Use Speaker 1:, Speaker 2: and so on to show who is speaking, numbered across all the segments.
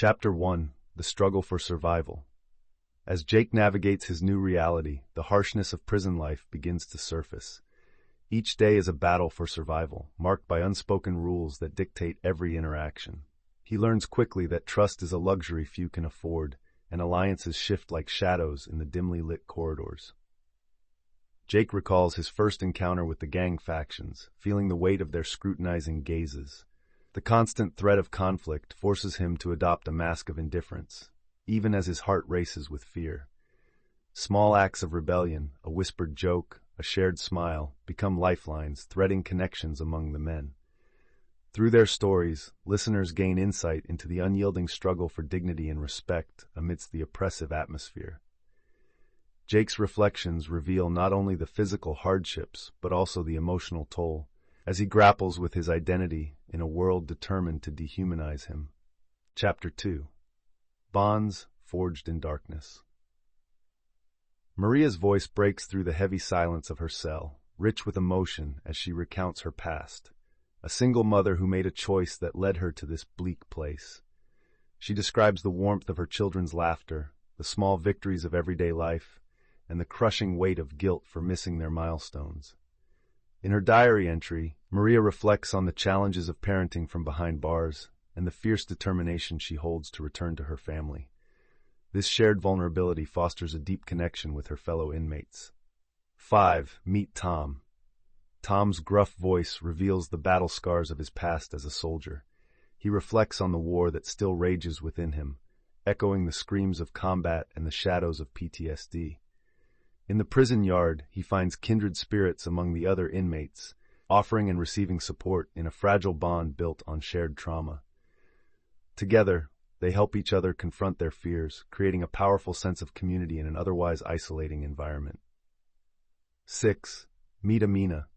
Speaker 1: Chapter 1: The Struggle for Survival. As Jake navigates his new reality, the harshness of prison life begins to surface. Each day is a battle for survival, marked by unspoken rules that dictate every interaction. He learns quickly that trust is a luxury few can afford, and alliances shift like shadows in the dimly lit corridors. Jake recalls his first encounter with the gang factions, feeling the weight of their scrutinizing gazes. The constant threat of conflict forces him to adopt a mask of indifference, even as his heart races with fear. Small acts of rebellion, a whispered joke, a shared smile, become lifelines, threading connections among the men. Through their stories, listeners gain insight into the unyielding struggle for dignity and respect amidst the oppressive atmosphere. Jake's reflections reveal not only the physical hardships, but also the emotional toll, as he grapples with his identity in a world determined to dehumanize him. Chapter 2: Bonds Forged in Darkness. Maria's voice breaks through the heavy silence of her cell, rich with emotion as she recounts her past. A single mother who made a choice that led her to this bleak place. She describes the warmth of her children's laughter, the small victories of everyday life, and the crushing weight of guilt for missing their milestones. In her diary entry, Maria reflects on the challenges of parenting from behind bars and the fierce determination she holds to return to her family. This shared vulnerability fosters a deep connection with her fellow inmates. 5. Meet Tom. Tom's gruff voice reveals the battle scars of his past as a soldier. He reflects on the war that still rages within him, echoing the screams of combat and the shadows of PTSD. In the prison yard, he finds kindred spirits among the other inmates, offering and receiving support in a fragile bond built on shared trauma. Together, they help each other confront their fears, creating a powerful sense of community in an otherwise isolating environment. 6. Meet Amina.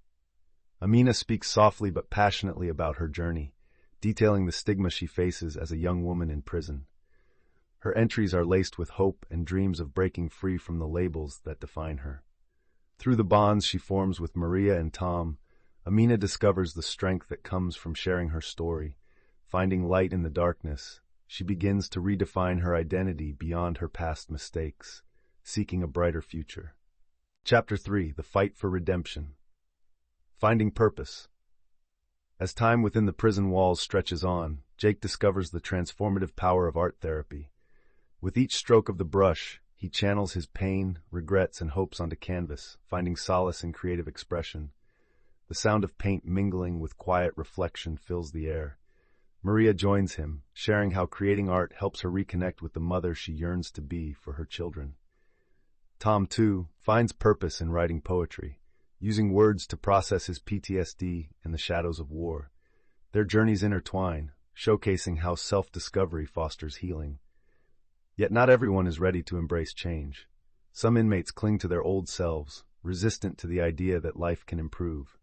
Speaker 1: Amina speaks softly but passionately about her journey, detailing the stigma she faces as a young woman in prison. Her entries are laced with hope and dreams of breaking free from the labels that define her. Through the bonds she forms with Maria and Tom, Amina discovers the strength that comes from sharing her story. Finding light in the darkness, she begins to redefine her identity beyond her past mistakes, seeking a brighter future. Chapter 3: The Fight for Redemption. Finding Purpose. As time within the prison walls stretches on, Jake discovers the transformative power of art therapy. With each stroke of the brush, he channels his pain, regrets, and hopes onto canvas, finding solace in creative expression. The sound of paint mingling with quiet reflection fills the air. Maria joins him, sharing how creating art helps her reconnect with the mother she yearns to be for her children. Tom, too, finds purpose in writing poetry, using words to process his PTSD and the shadows of war. Their journeys intertwine, showcasing how self-discovery fosters healing. Yet not everyone is ready to embrace change. Some inmates cling to their old selves, resistant to the idea that life can improve.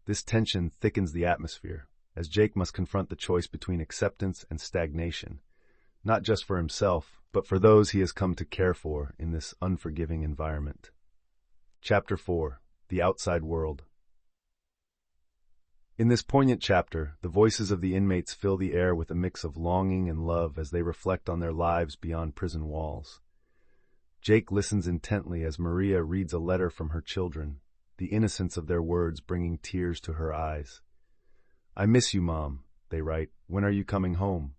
Speaker 1: This tension thickens the atmosphere, as Jake must confront the choice between acceptance and stagnation, not just for himself, but for those he has come to care for in this unforgiving environment. Chapter 4: The Outside World. In this poignant chapter, the voices of the inmates fill the air with a mix of longing and love as they reflect on their lives beyond prison walls. Jake listens intently as Maria reads a letter from her children, the innocence of their words bringing tears to her eyes. "I miss you, Mom," they write. "When are you coming home?"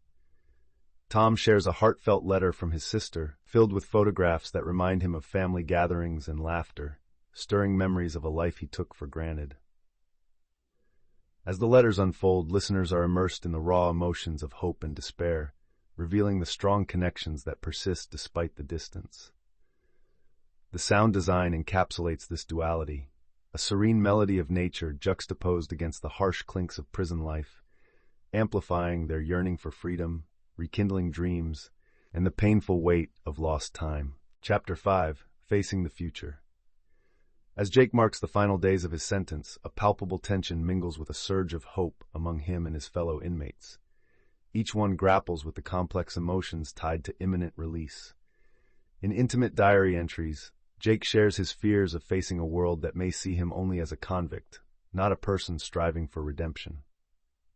Speaker 1: Tom shares a heartfelt letter from his sister, filled with photographs that remind him of family gatherings and laughter, stirring memories of a life he took for granted. As the letters unfold, listeners are immersed in the raw emotions of hope and despair, revealing the strong connections that persist despite the distance. The sound design encapsulates this duality, a serene melody of nature juxtaposed against the harsh clinks of prison life, amplifying their yearning for freedom, rekindling dreams, and the painful weight of lost time. Chapter 5: Facing the Future. As Jake marks the final days of his sentence, a palpable tension mingles with a surge of hope among him and his fellow inmates. Each one grapples with the complex emotions tied to imminent release. In intimate diary entries, Jake shares his fears of facing a world that may see him only as a convict, not a person striving for redemption.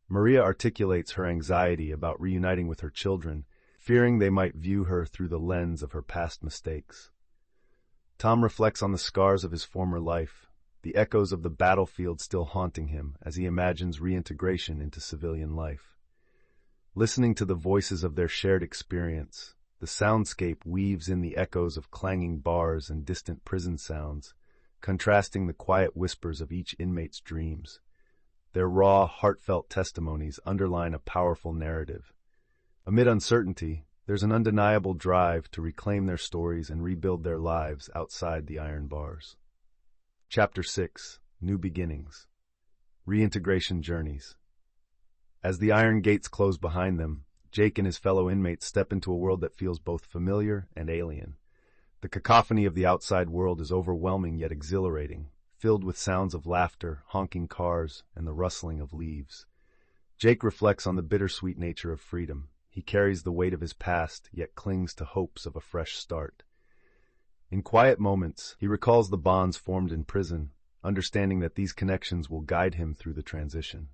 Speaker 1: Maria articulates her anxiety about reuniting with her children, fearing they might view her through the lens of her past mistakes. Tom reflects on the scars of his former life, the echoes of the battlefield still haunting him as he imagines reintegration into civilian life. Listening to the voices of their shared experience, the soundscape weaves in the echoes of clanging bars and distant prison sounds, contrasting the quiet whispers of each inmate's dreams. Their raw, heartfelt testimonies underline a powerful narrative. Amid uncertainty, there's an undeniable drive to reclaim their stories and rebuild their lives outside the iron bars. Chapter 6: New Beginnings. Reintegration Journeys. As the iron gates close behind them, Jake and his fellow inmates step into a world that feels both familiar and alien. The cacophony of the outside world is overwhelming yet exhilarating, filled with sounds of laughter, honking cars, and the rustling of leaves. Jake reflects on the bittersweet nature of freedom. He carries the weight of his past, yet clings to hopes of a fresh start. In quiet moments, he recalls the bonds formed in prison, understanding that these connections will guide him through the transition.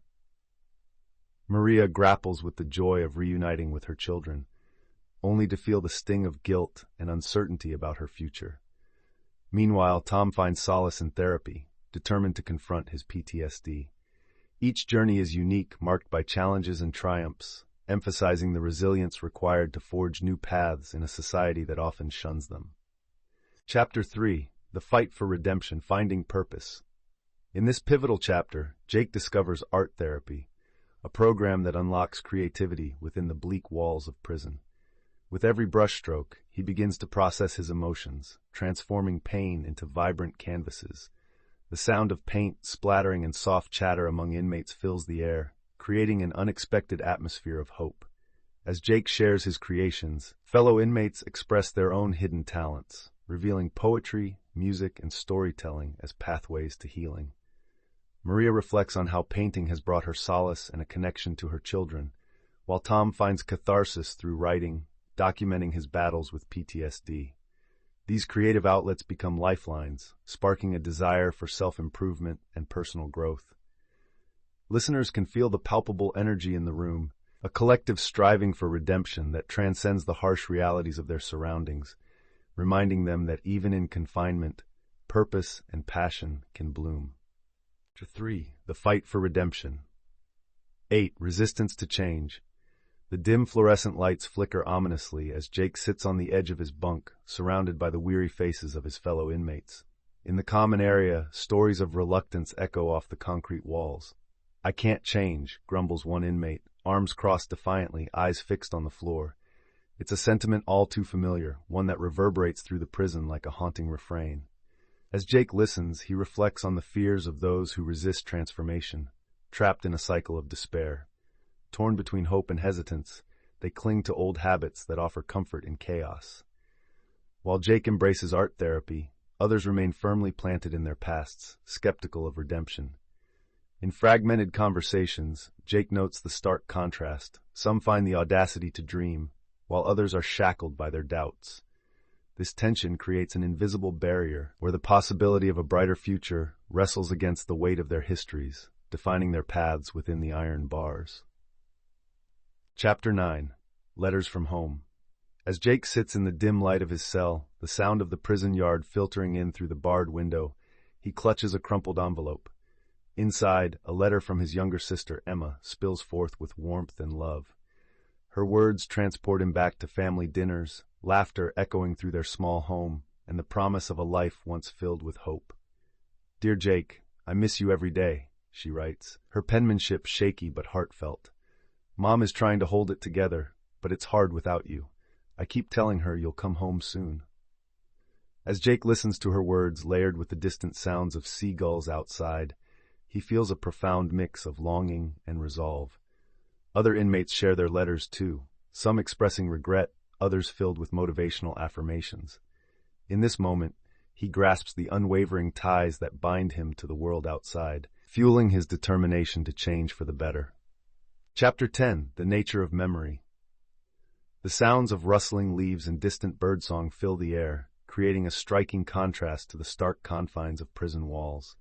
Speaker 1: Maria grapples with the joy of reuniting with her children, only to feel the sting of guilt and uncertainty about her future. Meanwhile, Tom finds solace in therapy, determined to confront his PTSD. Each journey is unique, marked by challenges and triumphs, emphasizing the resilience required to forge new paths in a society that often shuns them. Chapter 3: The Fight for Redemption, Finding Purpose. In this pivotal chapter, Jake discovers art therapy, a program that unlocks creativity within the bleak walls of prison. With every brushstroke, he begins to process his emotions, transforming pain into vibrant canvases. The sound of paint splattering and soft chatter among inmates fills the air, creating an unexpected atmosphere of hope. As Jake shares his creations, fellow inmates express their own hidden talents, revealing poetry, music, and storytelling as pathways to healing. Maria reflects on how painting has brought her solace and a connection to her children, while Tom finds catharsis through writing, documenting his battles with PTSD. These creative outlets become lifelines, sparking a desire for self-improvement and personal growth. Listeners can feel the palpable energy in the room, a collective striving for redemption that transcends the harsh realities of their surroundings, reminding them that even in confinement, purpose and passion can bloom. Chapter 3: The Fight for Redemption. 8. Resistance to Change. The dim fluorescent lights flicker ominously as Jake sits on the edge of his bunk, surrounded by the weary faces of his fellow inmates. In the common area, stories of reluctance echo off the concrete walls. "I can't change," grumbles one inmate, arms crossed defiantly, eyes fixed on the floor. It's a sentiment all too familiar, one that reverberates through the prison like a haunting refrain. As Jake listens, he reflects on the fears of those who resist transformation, trapped in a cycle of despair. Torn between hope and hesitance, they cling to old habits that offer comfort in chaos. While Jake embraces art therapy, others remain firmly planted in their pasts, skeptical of redemption. In fragmented conversations, Jake notes the stark contrast. Some find the audacity to dream, while others are shackled by their doubts. This tension creates an invisible barrier where the possibility of a brighter future wrestles against the weight of their histories, defining their paths within the iron bars. Chapter 9: Letters from Home. As Jake sits in the dim light of his cell, the sound of the prison yard filtering in through the barred window, he clutches a crumpled envelope. Inside, a letter from his younger sister, Emma, spills forth with warmth and love. Her words transport him back to family dinners, laughter echoing through their small home, and the promise of a life once filled with hope. "Dear Jake, I miss you every day," she writes, her penmanship shaky but heartfelt. "Mom is trying to hold it together, but it's hard without you. I keep telling her you'll come home soon." As Jake listens to her words layered with the distant sounds of seagulls outside, he feels a profound mix of longing and resolve. Other inmates share their letters too, some expressing regret, others filled with motivational affirmations. In this moment, he grasps the unwavering ties that bind him to the world outside, fueling his determination to change for the better. Chapter 10: The Nature of Memory. The sounds of rustling leaves and distant birdsong fill the air, creating a striking contrast to the stark confines of prison walls.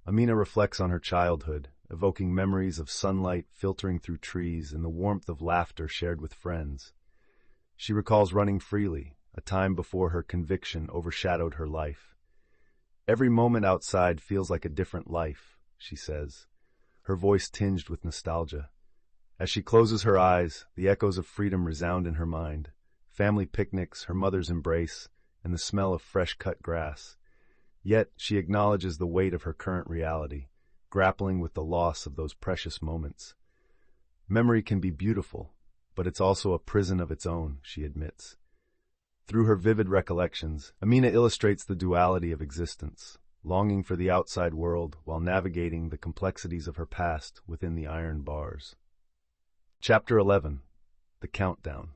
Speaker 1: Amina reflects on her childhood, evoking memories of sunlight filtering through trees and the warmth of laughter shared with friends. She recalls running freely, a time before her conviction overshadowed her life. Every moment outside feels like a different life, she says, her voice tinged with nostalgia. As she closes her eyes, the echoes of freedom resound in her mind. Family picnics, her mother's embrace, and the smell of fresh-cut grass. Yet she acknowledges the weight of her current reality, grappling with the loss of those precious moments. Memory can be beautiful, but it's also a prison of its own, she admits. Through her vivid recollections, Amina illustrates the duality of existence, longing for the outside world while navigating the complexities of her past within the iron bars. Chapter 11. The Countdown.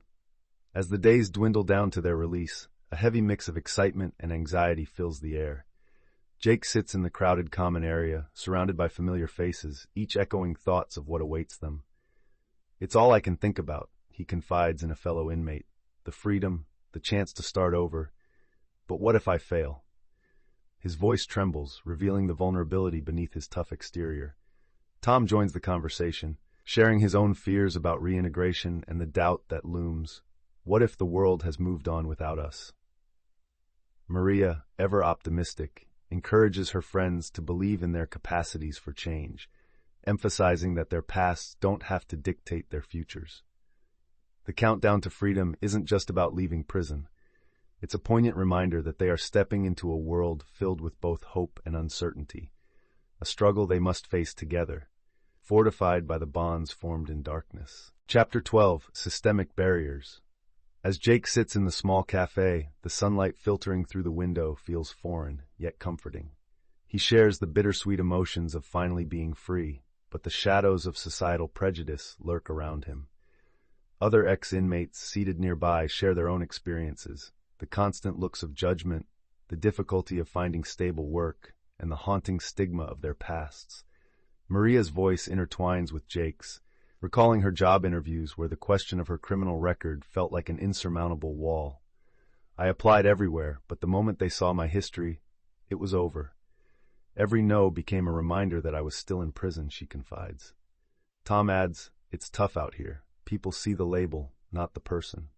Speaker 1: As the days dwindle down to their release, a heavy mix of excitement and anxiety fills the air. Jake sits in the crowded common area, surrounded by familiar faces, each echoing thoughts of what awaits them. "It's all I can think about," he confides in a fellow inmate. "The freedom, the chance to start over. But what if I fail?" His voice trembles, revealing the vulnerability beneath his tough exterior. Tom joins the conversation, sharing his own fears about reintegration and the doubt that looms. What if the world has moved on without us? Maria, ever optimistic, encourages her friends to believe in their capacities for change, emphasizing that their pasts don't have to dictate their futures. The countdown to freedom isn't just about leaving prison. It's a poignant reminder that they are stepping into a world filled with both hope and uncertainty, a struggle they must face together, fortified by the bonds formed in darkness. Chapter 12. Systemic Barriers. As Jake sits in the small cafe, the sunlight filtering through the window feels foreign, yet comforting. He shares the bittersweet emotions of finally being free, but the shadows of societal prejudice lurk around him. Other ex-inmates seated nearby share their own experiences, the constant looks of judgment, the difficulty of finding stable work, and the haunting stigma of their pasts. Maria's voice intertwines with Jake's, recalling her job interviews where the question of her criminal record felt like an insurmountable wall. "I applied everywhere, but the moment they saw my history, it was over. Every no became a reminder that I was still in prison," she confides. Tom adds, "It's tough out here. People see the label, not the person."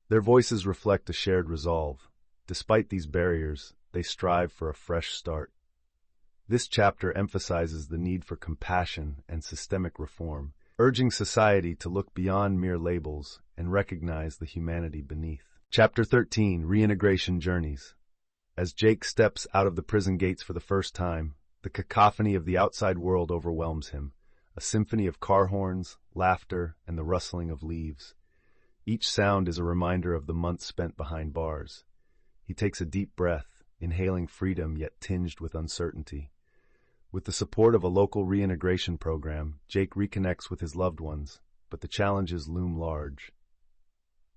Speaker 1: Their voices reflect a shared resolve. Despite these barriers, they strive for a fresh start. This chapter emphasizes the need for compassion and systemic reform, urging society to look beyond mere labels and recognize the humanity beneath. Chapter 13. Reintegration Journeys. As Jake steps out of the prison gates for the first time, the cacophony of the outside world overwhelms him, a symphony of car horns, laughter, and the rustling of leaves. Each sound is a reminder of the months spent behind bars. He takes a deep breath, inhaling freedom yet tinged with uncertainty. With the support of a local reintegration program, Jake reconnects with his loved ones, but the challenges loom large.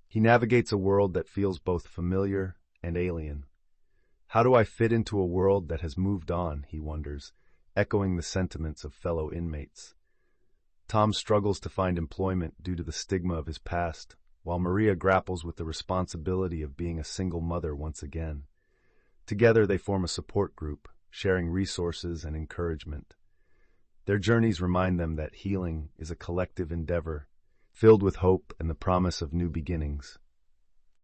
Speaker 1: He navigates a world that feels both familiar and alien. "How do I fit into a world that has moved on?" he wonders, echoing the sentiments of fellow inmates. Tom struggles to find employment due to the stigma of his past, while Maria grapples with the responsibility of being a single mother once again. Together they form a support group, sharing resources and encouragement. Their journeys remind them that healing is a collective endeavor, filled with hope and the promise of new beginnings.